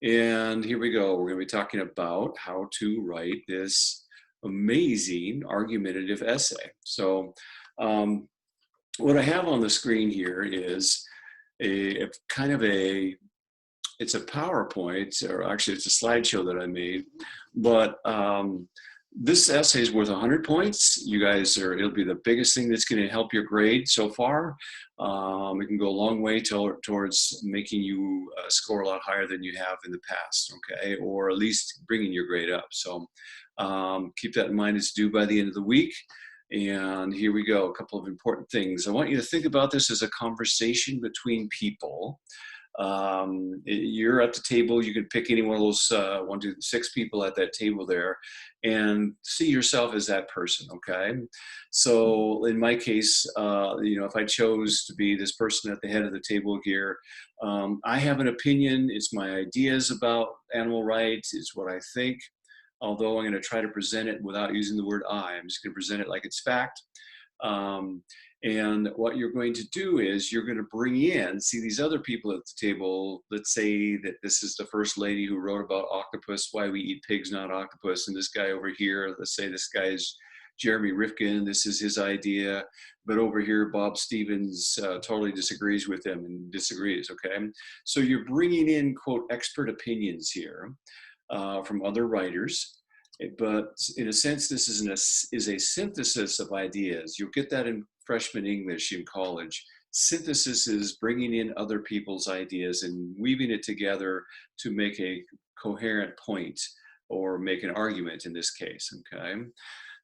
And here we go. We're going to be talking about how to write this amazing argumentative essay. So, um, what I have on the screen here is a kind of it's a PowerPoint, or actually it's a slideshow that I made, but this essay is worth 100 points. You guys it'll be the biggest thing that's going to help your grade so far. It can go a long way towards making you score a lot higher than you have in the past, okay? Or at least bringing your grade up. So keep that in mind. It's due by the end of the week. And here we go, a couple of important things. I want you to think about this as a conversation between people. You're at the table, you can pick any one of those 1, 2, 6 people at that table there and see yourself as that person, okay? So in my case, if I chose to be this person at the head of the table here, I have an opinion. It's my ideas about animal rights. It's what I think, although I'm going to try to present it without using the word I. I'm just going to present it like it's fact. And what you're going to do is you're going to bring in, see these other people at the table. Let's say that this is the first lady who wrote about octopus, why we eat pigs, not octopus. And this guy over here, let's say this guy is Jeremy Rifkin, this is his idea. But over here, Bob Stevens totally disagrees with him and disagrees, okay? So you're bringing in, quote, expert opinions here from other writers. But in a sense, this is a synthesis of ideas. You'll get that in freshman English in college. Synthesis is bringing in other people's ideas and weaving it together to make a coherent point or make an argument in this case, okay?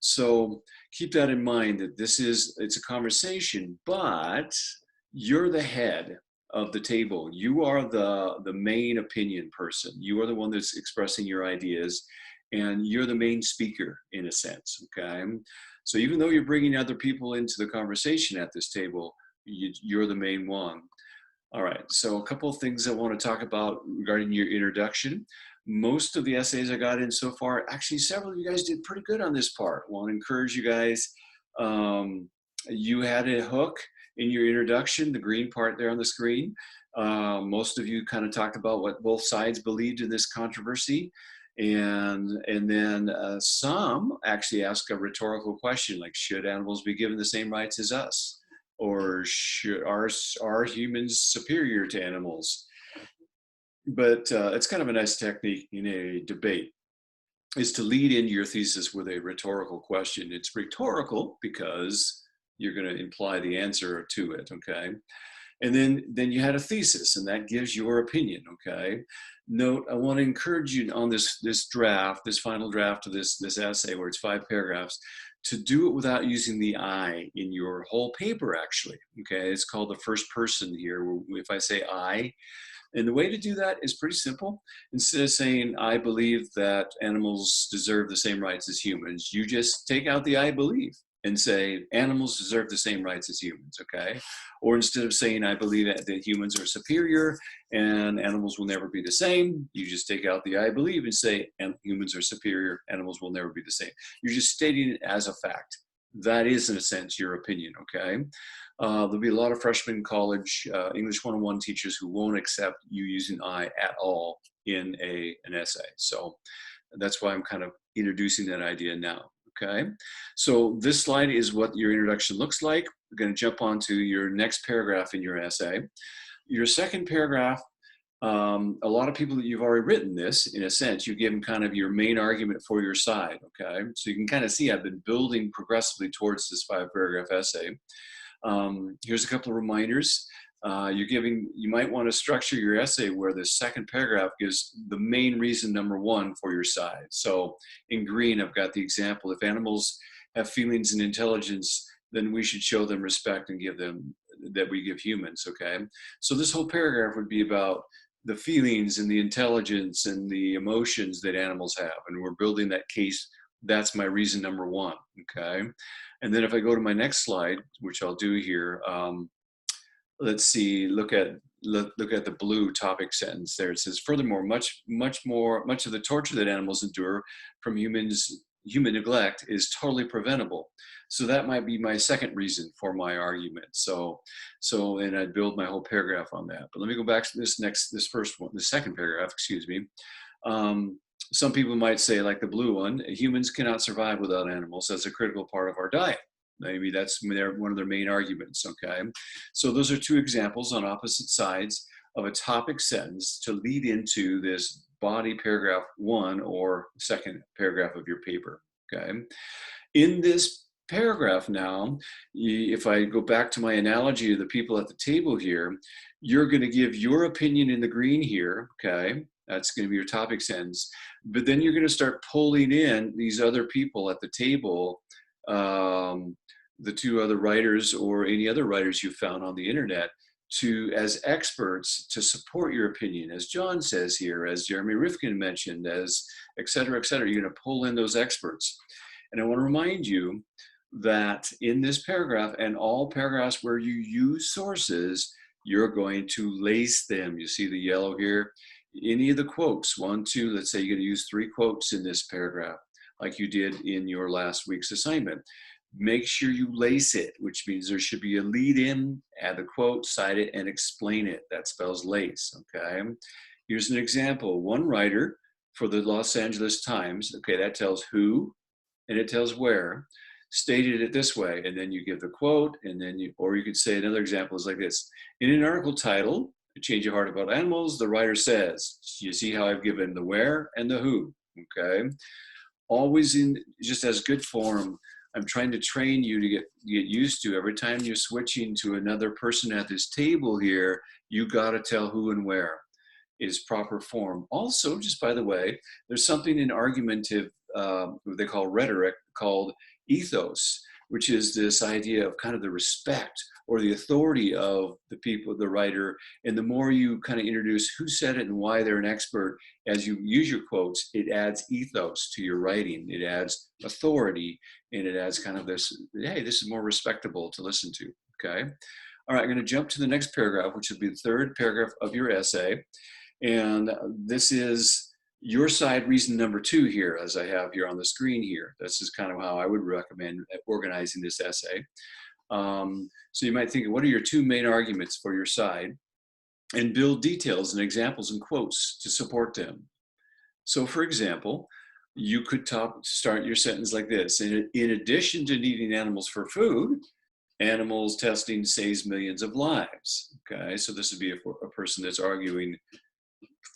So keep that in mind that it's a conversation, but you're the head of the table. You are the main opinion person. You are the one that's expressing your ideas, and you're the main speaker in a sense, okay? So even though you're bringing other people into the conversation at this table, you're the main one. All right, so a couple of things I want to talk about regarding your introduction. Most of the essays I got in so far, actually several of you guys did pretty good on this part. I want to encourage you guys. You had a hook in your introduction, the green part there on the screen. Most of you kind of talked about what both sides believed in this controversy. And then some actually ask a rhetorical question like, should animals be given the same rights as us? Or are humans superior to animals? But it's kind of a nice technique in a debate, is to lead into your thesis with a rhetorical question. It's rhetorical because you're going to imply the answer to it, okay? And then you had a thesis, and that gives your opinion, okay? Note, I want to encourage you on this final draft of this essay, where it's 5 paragraphs, to do it without using the I in your whole paper, actually, okay? It's called the first person here, if I say I. And the way to do that is pretty simple. Instead of saying, I believe that animals deserve the same rights as humans, you just take out the I believe and say, animals deserve the same rights as humans, okay? Or instead of saying, I believe that humans are superior and animals will never be the same, you just take out the I believe and say, and humans are superior, animals will never be the same. You're just stating it as a fact. That is, in a sense, your opinion, okay? There'll be a lot of freshman college English 101 teachers who won't accept you using I at all in an essay. So that's why I'm kind of introducing that idea now. Okay, so this slide is what your introduction looks like. We're going to jump on to your next paragraph in your essay. Your second paragraph, a lot of people that you've already written this, in a sense, you give them kind of your main argument for your side, okay? So you can kind of see I've been building progressively towards this 5-paragraph essay. Here's a couple of reminders. You might want to structure your essay where the second paragraph gives the main reason number 1 for your side. So in green, I've got the example, if animals have feelings and intelligence, then we should show them respect and give them that we give humans, okay? So this whole paragraph would be about the feelings and the intelligence and the emotions that animals have, and we're building that case. That's my reason number 1, okay? And then if I go to my next slide, which I'll do here, let's see, look at the blue topic sentence there. It says, furthermore, much of the torture that animals endure from humans human neglect is totally preventable. So that might be my second reason for my argument. And I'd build my whole paragraph on that. But let me go back to this first one, the second paragraph, excuse me. Some people might say, like the blue one, humans cannot survive without animals as a critical part of our diet. Maybe that's one of their main arguments, okay? So those are two examples on opposite sides of a topic sentence to lead into this body paragraph one or second paragraph of your paper, okay? In this paragraph now, if I go back to my analogy of the people at the table here, you're going to give your opinion in the green here, okay? That's going to be your topic sentence. But then you're going to start pulling in these other people at the table, the two other writers or any other writers you found on the internet, as experts to support your opinion, as John says here, as Jeremy Rifkin mentioned, as et cetera, et cetera. You're going to pull in those experts. And I want to remind you that in this paragraph and all paragraphs where you use sources, you're going to lace them. You see the yellow here? Any of the quotes, 1, 2, let's say you're going to use 3 quotes in this paragraph, like you did in your last week's assignment. Make sure you lace it, which means there should be a lead in, add the quote, cite it, and explain it. That spells lace, okay? Here's an example. One writer for the Los Angeles Times, okay, that tells who and it tells where, stated it this way, and then you give the quote, and then or you could say another example is like this. In an article titled, A Change of Heart About Animals, the writer says, you see how I've given the where and the who, okay? Always in just as good form. I'm trying to train you to get used to every time you're switching to another person at this table here, you got to tell who and where is proper form. Also, just by the way, there's something in argumentative, what they call rhetoric, called ethos, which is this idea of kind of the respect or the authority of the people, the writer. And the more you kind of introduce who said it and why they're an expert, as you use your quotes, it adds ethos to your writing. It adds authority, and it adds kind of this, hey, this is more respectable to listen to, okay? All right, I'm going to jump to the next paragraph, which will be the third paragraph of your essay. And this is your side reason number 2 here, as I have here on the screen here. This is kind of how I would recommend organizing this essay. So you might think, what are your 2 main arguments for your side? And build details and examples and quotes to support them. So for example, you could start your sentence like this. In addition to needing animals for food, animals testing saves millions of lives. Okay, so this would be a person that's arguing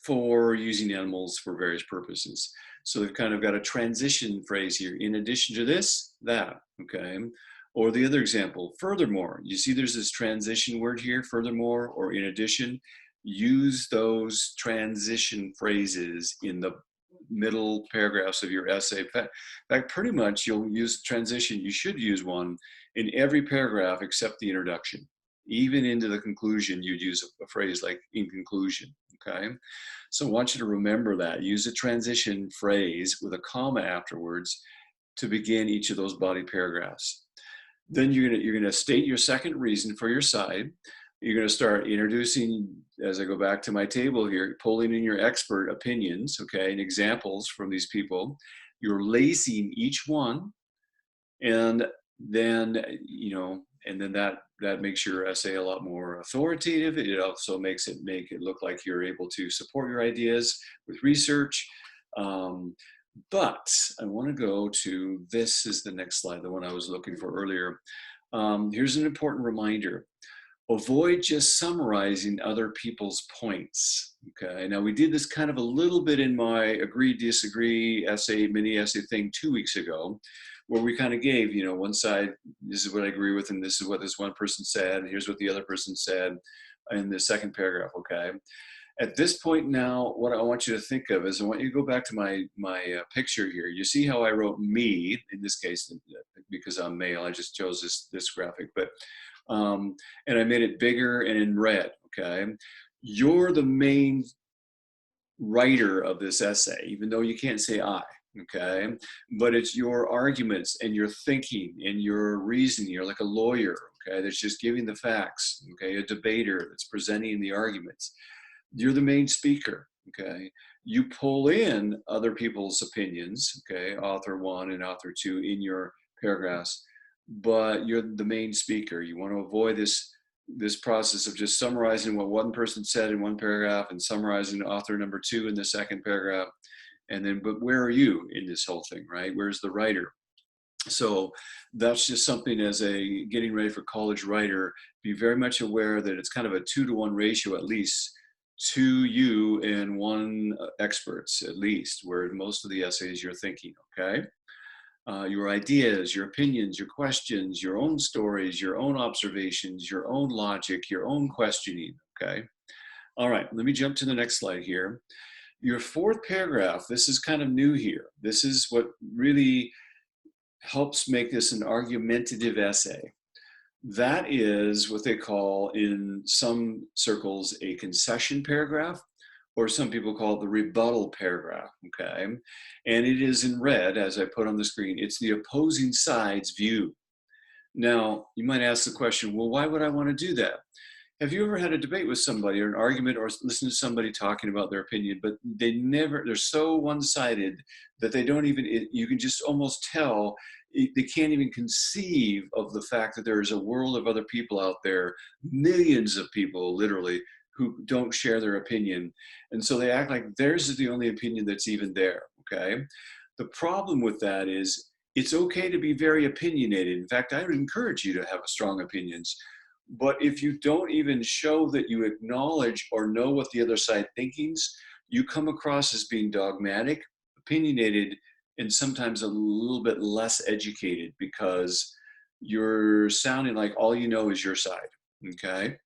for using animals for various purposes. So they've kind of got a transition phrase here. In addition to this, that, okay? Or the other example, furthermore. You see there's this transition word here, furthermore, or in addition. Use those transition phrases in the middle paragraphs of your essay. In fact, pretty much you'll use transition. You should use one in every paragraph except the introduction. Even into the conclusion, you'd use a phrase like in conclusion, okay? So I want you to remember that. Use a transition phrase with a comma afterwards to begin each of those body paragraphs. Then you're gonna state your second reason for your side. You're gonna start introducing, as I go back to my table here, pulling in your expert opinions, okay, and examples from these people. You're lacing each one, and then, that makes your essay a lot more authoritative. It also make it look like you're able to support your ideas with research. But I want to go to, this is the next slide, the one I was looking for earlier. Here's an important reminder. Avoid just summarizing other people's points, okay? Now we did this kind of a little bit in my agree, disagree essay, mini essay thing 2 weeks ago, where we kind of gave, one side, this is what I agree with, and this is what this one person said, and here's what the other person said in the second paragraph, okay? At this point now, what I want you to think of is, I want you to go back to my picture here. You see how I wrote me, in this case, because I'm male, I just chose this graphic, but, and I made it bigger and in red, okay? You're the main writer of this essay, even though you can't say I, okay? But it's your arguments and your thinking and your reasoning. You're like a lawyer, okay, that's just giving the facts, okay? A debater that's presenting the arguments. You're the main speaker, okay? You pull in other people's opinions, okay, author one and author two in your paragraphs, but you're the main speaker. You want to avoid this process of just summarizing what one person said in one paragraph and summarizing author number two in the second paragraph. And then, but where are you in this whole thing, right? Where's the writer? So that's just something as a getting ready for college writer, be very much aware that it's kind of a 2-to-1 ratio at least, to you and one experts at least, where most of the essays you're thinking, okay? Your ideas, your opinions, your questions, your own stories, your own observations, your own logic, your own questioning, okay? All right, let me jump to the next slide here. Your fourth paragraph, this is kind of new here. This is what really helps make this an argumentative essay. That is what they call in some circles a concession paragraph, or some people call it the rebuttal paragraph, okay? And it is in red, as I put on the screen. It's the opposing side's view. Now, you might ask the question, well, why would I want to do that? Have you ever had a debate with somebody or an argument or listen to somebody talking about their opinion, but they're so one-sided that they don't even, you can just almost tell they can't even conceive of the fact that there is a world of other people out there, millions of people literally, who don't share their opinion. And so they act like theirs is the only opinion that's even there, okay? The problem with that is it's okay to be very opinionated. In fact, I would encourage you to have strong opinions. But if you don't even show that you acknowledge or know what the other side thinks, you come across as being dogmatic, opinionated, and sometimes a little bit less educated because you're sounding like all you know is your side, okay?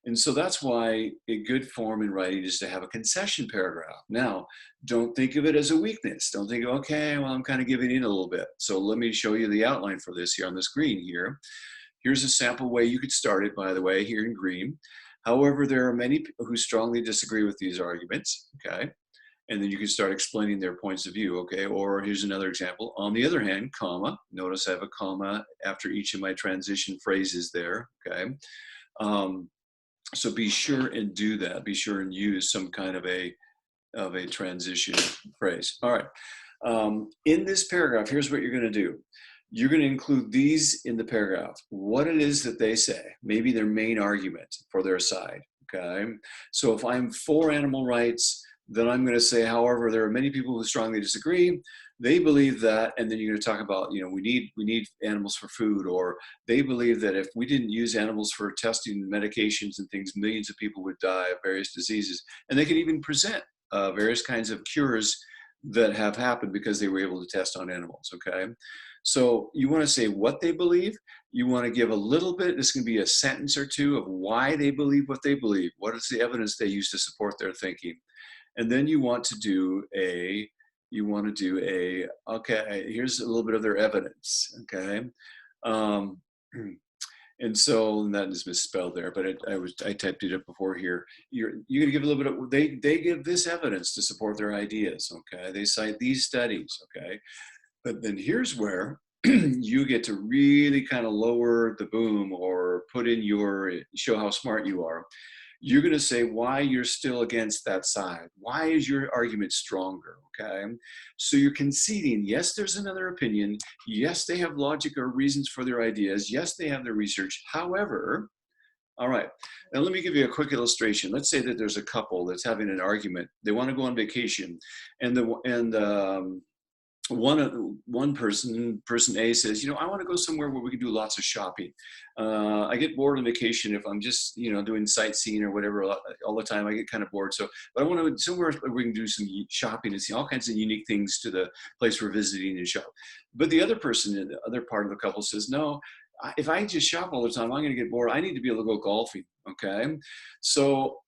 And so that's why a good form in writing is to have a concession paragraph. Now, don't think of it as a weakness. Don't think, okay, well, I'm kind of giving in a little bit. So let me show you the outline for this here on the screen here. Here's a sample way you could start it, by the way, here in green. However, there are many people who strongly disagree with these arguments, okay? And then you can start explaining their points of view, okay? Or here's another example. On the other hand, comma, notice I have a comma after each of my transition phrases there, okay? So be sure and do that. Be sure and use some kind of a transition phrase. All right. In this paragraph, here's what you're going to do. You're going to include these in the paragraph, what it is that they say, maybe their main argument for their side, okay? So if I'm for animal rights, then I'm going to say, however, there are many people who strongly disagree. They believe that, and then you're going to talk about, you know, we need animals for food, or they believe that if we didn't use animals for testing medications and things, millions of people would die of various diseases. And they can even present various kinds of cures that have happened because they were able to test on animals, okay? So you want to say what they believe. You want to give a little bit, this can be a sentence or two of why they believe what they believe. What is the evidence they use to support their thinking? And then you want to do okay, here's a little bit of their evidence, okay? And so that is misspelled there, but I typed it up before here. You're going to give a little bit of, they give this evidence to support their ideas, okay? They cite these studies, okay? But then here's where you get to really kind of lower the boom or put in show how smart you are. You're going to say why you're still against that side. Why is your argument stronger, okay? So you're conceding, yes, there's another opinion. Yes, they have logic or reasons for their ideas. Yes, they have their research. However, all right, now let me give you a quick illustration. Let's say that there's a couple that's having an argument. They want to go on vacation, and one person A says, you know, I want to go somewhere where we can do lots of shopping. I get bored on vacation if I'm just, you know, doing sightseeing or whatever all the time. I get kind of bored. So, but I want to somewhere where we can do some shopping and see all kinds of unique things to the place we're visiting and shop. But the other person in the other part of the couple says, no, if I just shop all the time, I'm going to get bored. I need to be able to go golfing. Okay. So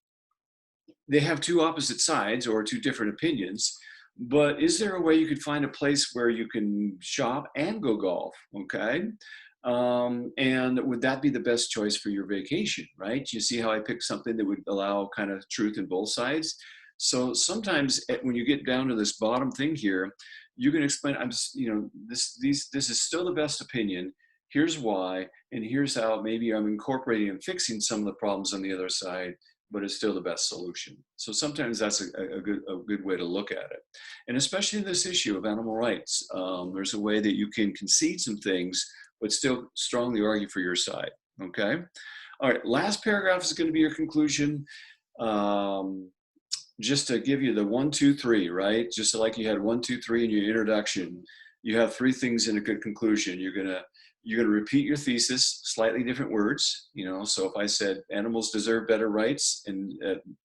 they have two opposite sides or two different opinions. But is there a way you could find a place where you can shop and go golf, okay? And would that be the best choice for your vacation, right? You see how I picked something that would allow kind of truth in both sides? So sometimes when you get down to this bottom thing here, you can explain, this is still the best opinion. Here's why, and here's how maybe I'm incorporating and fixing some of the problems on the other side. but it's still the best solution. So sometimes that's a good way to look at it. And especially in this issue of animal rights, there's a way that you can concede some things, but still strongly argue for your side, okay? All right, last paragraph is gonna be your conclusion. Just to give you the 1, 2, 3, right? Just like you had 1, 2, 3 in your introduction, you have 3 things in a good conclusion. You're gonna repeat your thesis, slightly different words. You know, so if I said animals deserve better rights and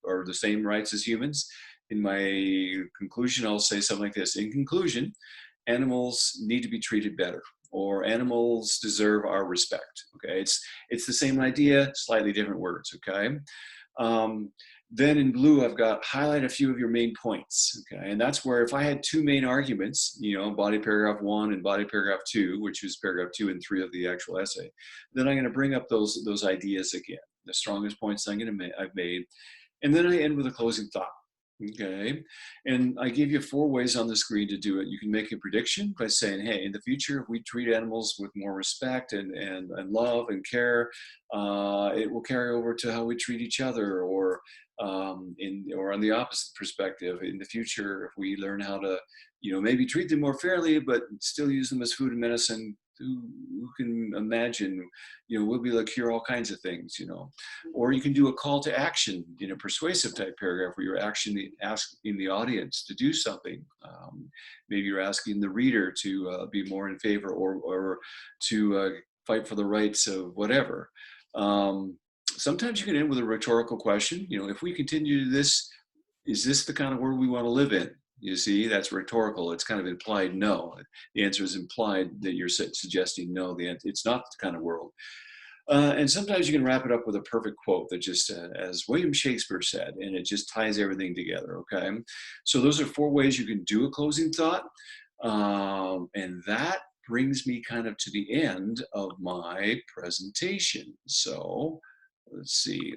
or the same rights as humans, in my conclusion I'll say something like this: in conclusion, animals need to be treated better, or animals deserve our respect. Okay, it's the same idea, slightly different words. Okay. Then in blue, I've got highlight a few of your main points, okay? And that's where if I had 2 main arguments, you know, body paragraph 1 and body paragraph 2, which is paragraph 2 and 3 of the actual essay, then I'm gonna bring up those ideas again, the strongest points I've made, and then I end with a closing thought, okay? And I give you 4 ways on the screen to do it. You can make a prediction by saying, hey, in the future, if we treat animals with more respect and love and care, it will carry over to how we treat each other, or or on the opposite perspective, in the future, if we learn how to, you know, maybe treat them more fairly, but still use them as food and medicine, who can imagine, you know, we'll be able to cure all kinds of things, you know. Or you can do a call to action in a persuasive type paragraph where you're actually asking the audience to do something. Maybe you're asking the reader to be more in favor, or to fight for the rights of whatever. Sometimes you can end with a rhetorical question. You know, if we continue to this, is this the kind of world we want to live in? You see, that's rhetorical. It's kind of implied no. The answer is implied that you're suggesting no, it's not the kind of world. And sometimes you can wrap it up with a perfect quote that just, as William Shakespeare said, and it just ties everything together, okay? So those are 4 ways you can do a closing thought. And that brings me kind of to the end of my presentation. So let's see,